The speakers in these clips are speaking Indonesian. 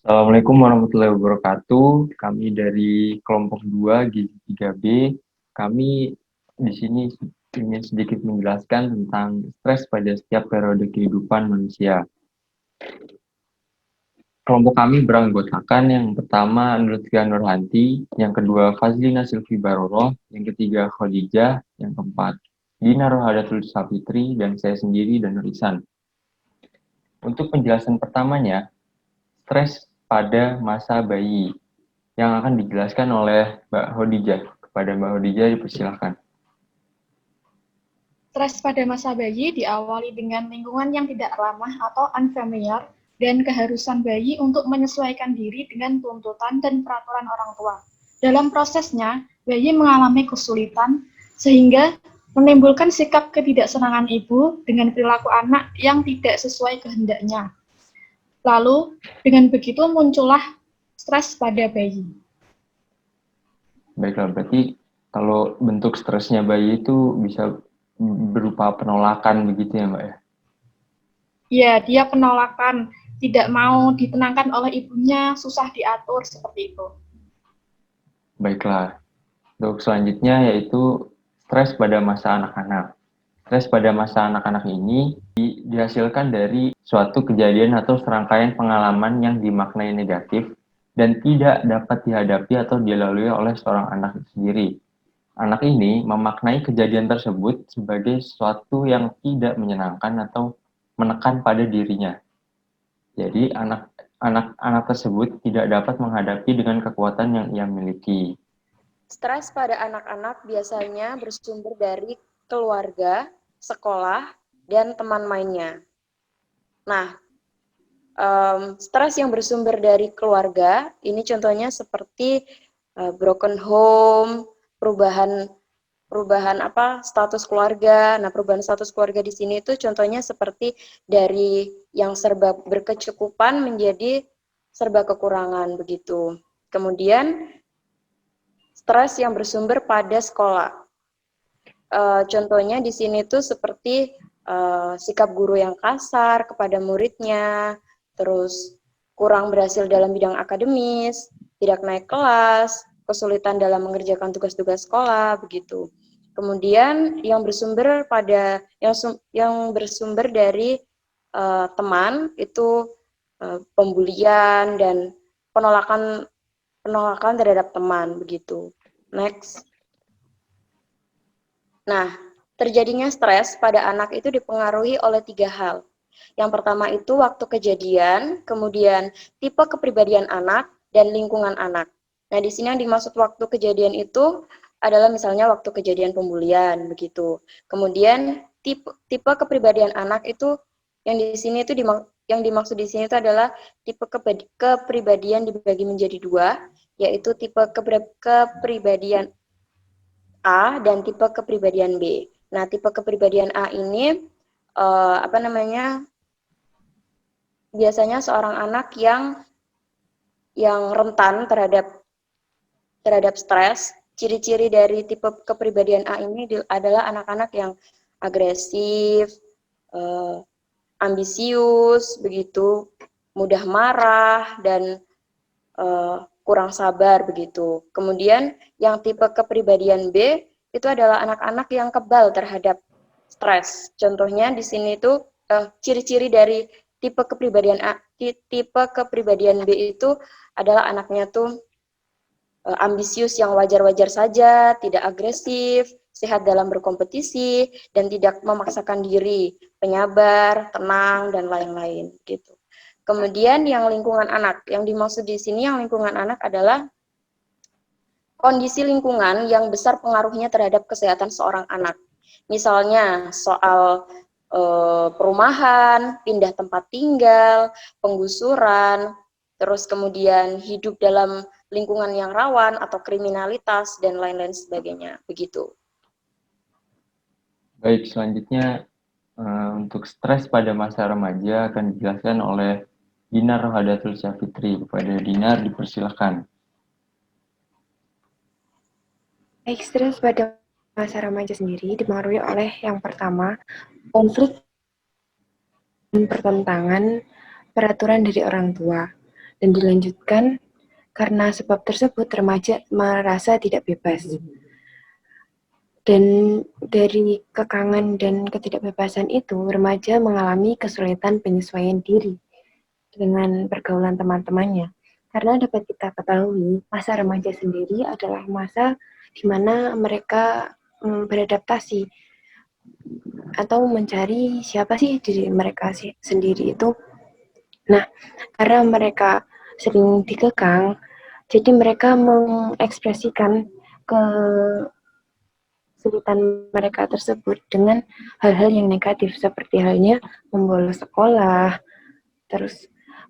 Assalamualaikum warahmatullahi wabarakatuh. Kami dari kelompok 2 Gizi 3B. Kami di sini ingin sedikit menjelaskan tentang stres pada setiap periode kehidupan manusia. Kelompok kami beranggotakan yang pertama Lutfia Nurhanti, yang kedua Fazlina Silvi Baroroh, yang ketiga Khadijah, yang keempat Dina Rohadatul Sapitri, dan saya sendiri dan Nurisan. Untuk penjelasan pertamanya, stres pada masa bayi yang akan dijelaskan oleh Mbak Khadijah. Kepada Mbak Khadijah dipersilahkan. Stres pada masa bayi diawali dengan lingkungan yang tidak ramah atau unfamiliar dan keharusan bayi untuk menyesuaikan diri dengan tuntutan dan peraturan orang tua. Dalam prosesnya, bayi mengalami kesulitan sehingga menimbulkan sikap ketidaksenangan ibu dengan perilaku anak yang tidak sesuai kehendaknya. Lalu, dengan begitu muncullah stres pada bayi. Baiklah, berarti kalau bentuk stresnya bayi itu bisa berupa penolakan begitu ya Mbak ya? Ya, dia penolakan, tidak mau ditenangkan oleh ibunya, susah diatur, seperti itu. Baiklah, untuk selanjutnya yaitu stres pada masa anak-anak. Stres pada masa anak-anak ini dihasilkan dari suatu kejadian atau serangkaian pengalaman yang dimaknai negatif dan tidak dapat dihadapi atau dilalui oleh seorang anak sendiri. Anak ini memaknai kejadian tersebut sebagai sesuatu yang tidak menyenangkan atau menekan pada dirinya. Jadi anak tersebut tidak dapat menghadapi dengan kekuatan yang ia miliki. Stres pada anak-anak biasanya bersumber dari keluarga, sekolah, dan teman mainnya. Nah, stres yang bersumber dari keluarga, ini contohnya seperti broken home, perubahan status keluarga. Nah, perubahan status keluarga di sini itu contohnya seperti dari yang serba berkecukupan menjadi serba kekurangan begitu. Kemudian stres yang bersumber pada sekolah. Contohnya di sini tuh seperti sikap guru yang kasar kepada muridnya, terus kurang berhasil dalam bidang akademis, tidak naik kelas, kesulitan dalam mengerjakan tugas-tugas sekolah, begitu. Kemudian yang bersumber dari teman itu pembulian dan penolakan terhadap teman, begitu. Next. Nah, terjadinya stres pada anak itu dipengaruhi oleh 3 hal. Yang pertama itu waktu kejadian, kemudian tipe kepribadian anak, dan lingkungan anak. Nah, di sini yang dimaksud waktu kejadian itu adalah misalnya waktu kejadian pembulian, begitu. Kemudian tipe kepribadian anak itu yang di sini itu yang dimaksud di sini itu adalah tipe kepribadian dibagi menjadi 2, yaitu tipe kepribadian A dan tipe kepribadian B. Nah, tipe kepribadian A ini biasanya seorang anak yang rentan terhadap stres. Ciri-ciri dari tipe kepribadian A ini adalah anak-anak yang agresif, ambisius, begitu, mudah marah dan kurang sabar begitu. Kemudian yang tipe kepribadian B itu adalah anak-anak yang kebal terhadap stres. Contohnya di sini itu ciri-ciri dari tipe kepribadian A, tipe kepribadian B itu adalah anaknya tuh ambisius yang wajar-wajar saja, tidak agresif, sehat dalam berkompetisi, dan tidak memaksakan diri, penyabar, tenang, dan lain-lain gitu. Kemudian yang lingkungan anak, yang dimaksud di sini yang lingkungan anak adalah kondisi lingkungan yang besar pengaruhnya terhadap kesehatan seorang anak. Misalnya soal perumahan, pindah tempat tinggal, penggusuran, terus kemudian hidup dalam lingkungan yang rawan atau kriminalitas dan lain-lain sebagainya, begitu. Baik, selanjutnya untuk stres pada masa remaja akan dijelaskan oleh Dinar Rohadatul Sapitri. Kepada Dinar dipersilahkan. Baik, stres pada masa remaja sendiri dipengaruhi oleh yang pertama, konflik dan pertentangan peraturan dari orang tua. Dan dilanjutkan, karena sebab tersebut remaja merasa tidak bebas. Dan dari kekangan dan ketidakbebasan itu, remaja mengalami kesulitan penyesuaian diri dengan pergaulan teman-temannya. Karena dapat kita ketahui, masa remaja sendiri adalah masa di mana mereka beradaptasi atau mencari siapa sih diri mereka sendiri itu. Nah, karena mereka sering dikekang, jadi mereka mengekspresikan kesulitan mereka tersebut dengan hal-hal yang negatif, seperti halnya membolos sekolah, terus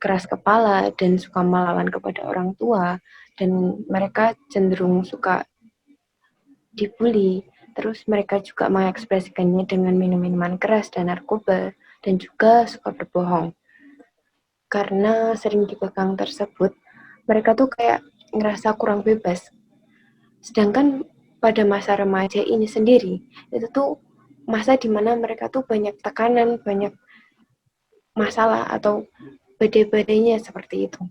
keras kepala, dan suka melawan kepada orang tua, dan mereka cenderung suka dibully. Terus mereka juga mengekspresikannya dengan minum-minuman keras dan narkoba, dan juga suka berbohong. Karena sering dikekang tersebut, mereka tuh kayak ngerasa kurang bebas. Sedangkan pada masa remaja ini sendiri, itu tuh masa dimana mereka tuh banyak tekanan, banyak masalah atau badai-badainya seperti itu.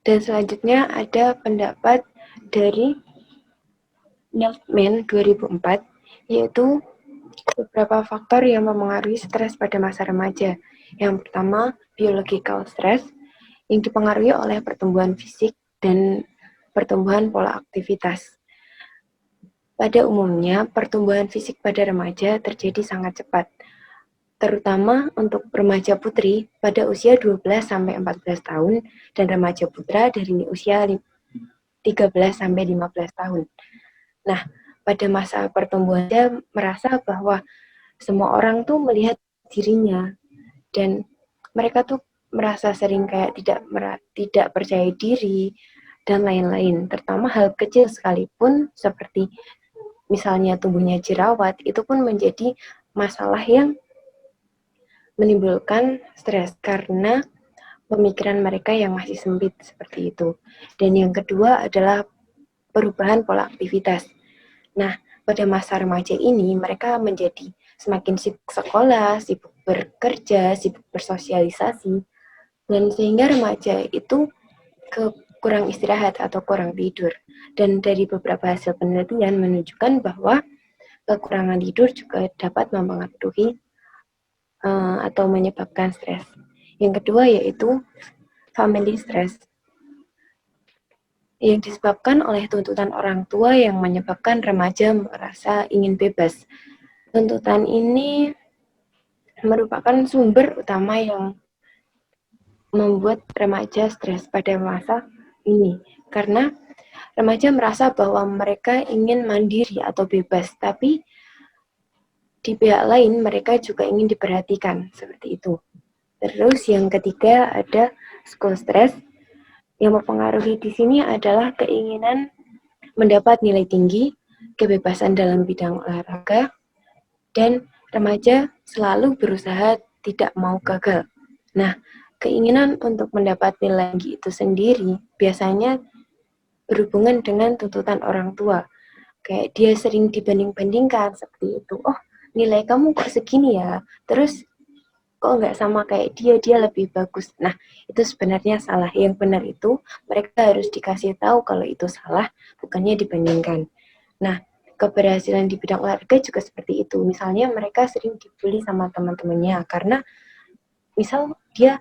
Dan selanjutnya ada pendapat dari Neltman 2004, yaitu beberapa faktor yang mempengaruhi stres pada masa remaja. Yang pertama, biological stress, yang dipengaruhi oleh pertumbuhan fisik dan pertumbuhan pola aktivitas. Pada umumnya, pertumbuhan fisik pada remaja terjadi sangat cepat, terutama untuk remaja putri pada usia 12-14 tahun dan remaja putra dari usia 13-15 tahun. Nah, pada masa pertumbuhan dia merasa bahwa semua orang tuh melihat dirinya dan mereka tuh merasa sering kayak tidak percaya diri dan lain-lain. Terutama hal kecil sekalipun seperti misalnya tubuhnya jerawat itu pun menjadi masalah yang menimbulkan stres karena pemikiran mereka yang masih sempit seperti itu. Dan yang kedua adalah perubahan pola aktivitas. Nah, pada masa remaja ini mereka menjadi semakin sibuk sekolah, sibuk bekerja, sibuk bersosialisasi, dan sehingga remaja itu kurang istirahat atau kurang tidur. Dan dari beberapa hasil penelitian menunjukkan bahwa kekurangan tidur juga dapat mempengaruhi atau menyebabkan stres. Yang kedua yaitu family stress, yang disebabkan oleh tuntutan orang tua yang menyebabkan remaja merasa ingin bebas. Tuntutan ini merupakan sumber utama yang membuat remaja stres pada masa ini. Karena remaja merasa bahwa mereka ingin mandiri atau bebas, tapi di pihak lain mereka juga ingin diperhatikan, seperti itu. Terus yang ketiga ada school stress. Yang mempengaruhi di sini adalah keinginan mendapat nilai tinggi, kebebasan dalam bidang olahraga, dan remaja selalu berusaha tidak mau gagal. Nah, keinginan untuk mendapat nilai tinggi itu sendiri biasanya berhubungan dengan tuntutan orang tua. Kayak dia sering dibanding-bandingkan seperti itu. Oh, nilai kamu kok segini ya? Terus kok nggak sama kayak dia lebih bagus. Nah, itu sebenarnya salah. Yang benar itu mereka harus dikasih tahu kalau itu salah, bukannya dibandingkan. Nah, keberhasilan di bidang olahraga juga seperti itu. Misalnya mereka sering dibully sama teman-temannya karena misal dia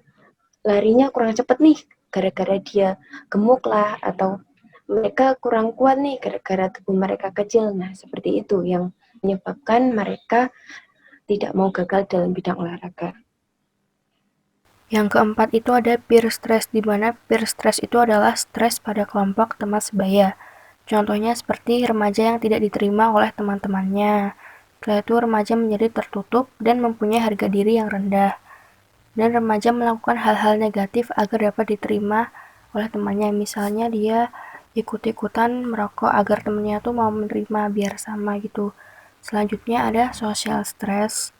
larinya kurang cepat nih, gara-gara dia gemuk lah, atau mereka kurang kuat nih gara-gara tubuh mereka kecil. Nah, seperti itu yang menyebabkan mereka tidak mau gagal dalam bidang olahraga. Yang keempat itu ada peer stress, di mana peer stress itu adalah stres pada kelompok teman sebaya. Contohnya seperti remaja yang tidak diterima oleh teman-temannya. Setelah itu remaja menjadi tertutup dan mempunyai harga diri yang rendah. Dan remaja melakukan hal-hal negatif agar dapat diterima oleh temannya. Misalnya dia ikut-ikutan merokok agar temannya tuh mau menerima biar sama gitu. Selanjutnya ada social stress,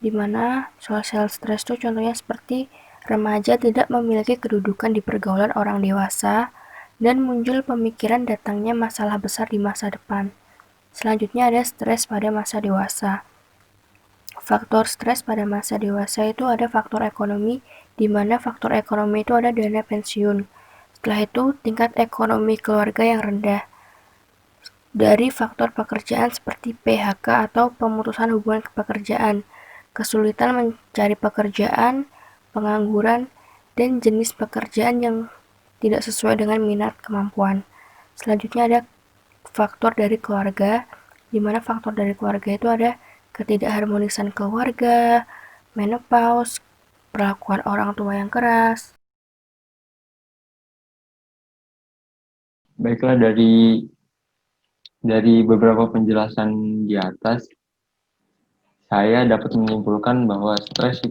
di mana social stress itu contohnya seperti remaja tidak memiliki kedudukan di pergaulan orang dewasa dan muncul pemikiran datangnya masalah besar di masa depan. Selanjutnya ada stres pada masa dewasa. faktor stres pada masa dewasa itu ada faktor ekonomi, di mana faktor ekonomi itu ada dana pensiun. Setelah itu, tingkat ekonomi keluarga yang rendah. Dari faktor pekerjaan seperti PHK atau pemutusan hubungan pekerjaan, kesulitan mencari pekerjaan, pengangguran, dan jenis pekerjaan yang tidak sesuai dengan minat kemampuan. Selanjutnya ada faktor dari keluarga, di mana faktor dari keluarga itu ada ketidakharmonisan keluarga, menopause, perlakuan orang tua yang keras. Baiklah, dari beberapa penjelasan di atas, saya dapat menyimpulkan bahwa stres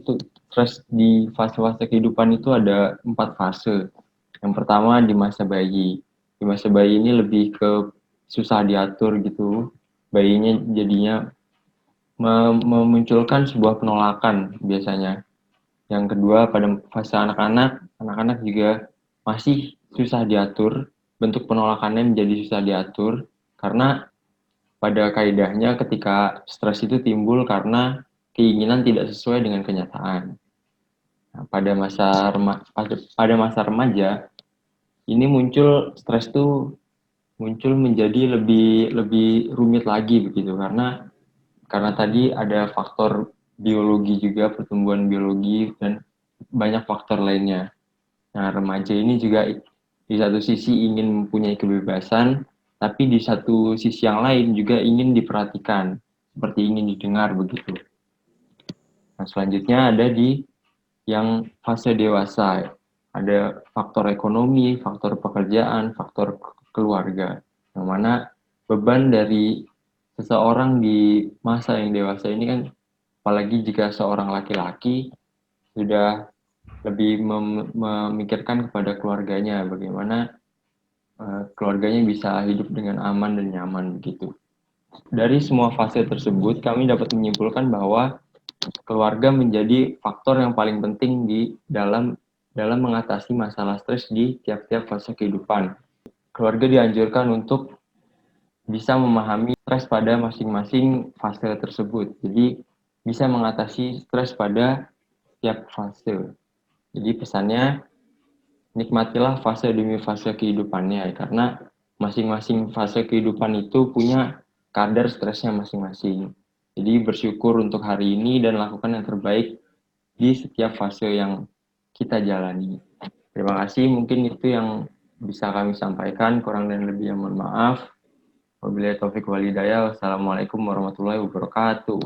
di fase-fase kehidupan itu ada 4 fase. Yang pertama di masa bayi. Di masa bayi ini lebih ke susah diatur gitu. Bayinya jadinya memunculkan sebuah penolakan biasanya. Yang kedua pada fase anak-anak juga masih susah diatur. Bentuk penolakannya menjadi susah diatur karena pada kaidahnya ketika stres itu timbul karena keinginan tidak sesuai dengan kenyataan. Nah, pada masa remaja ini stres tuh muncul menjadi lebih rumit lagi begitu karena tadi ada faktor biologi juga, pertumbuhan biologi dan banyak faktor lainnya. Nah, remaja ini juga di satu sisi ingin mempunyai kebebasan, tapi di satu sisi yang lain juga ingin diperhatikan, seperti ingin didengar begitu. Nah, selanjutnya ada di yang fase dewasa. Ada faktor ekonomi, faktor pekerjaan, faktor keluarga. Yang mana beban dari seseorang di masa yang dewasa ini kan, apalagi jika seorang laki-laki sudah lebih memikirkan kepada keluarganya, bagaimana keluarganya bisa hidup dengan aman dan nyaman begitu. Dari semua fase tersebut, kami dapat menyimpulkan bahwa keluarga menjadi faktor yang paling penting dalam mengatasi masalah stres di tiap-tiap fase kehidupan. Keluarga dianjurkan untuk bisa memahami stres pada masing-masing fase tersebut. Jadi bisa mengatasi stres pada tiap fase. Jadi pesannya, nikmatilah fase demi fase kehidupannya, karena masing-masing fase kehidupan itu punya kadar stresnya masing-masing. Jadi bersyukur untuk hari ini dan lakukan yang terbaik di setiap fase yang kita jalani. Terima kasih, mungkin itu yang bisa kami sampaikan, kurang dan lebih mohon maaf. Wabillahi taufiq wal hidayah. Wassalamualaikum warahmatullahi wabarakatuh.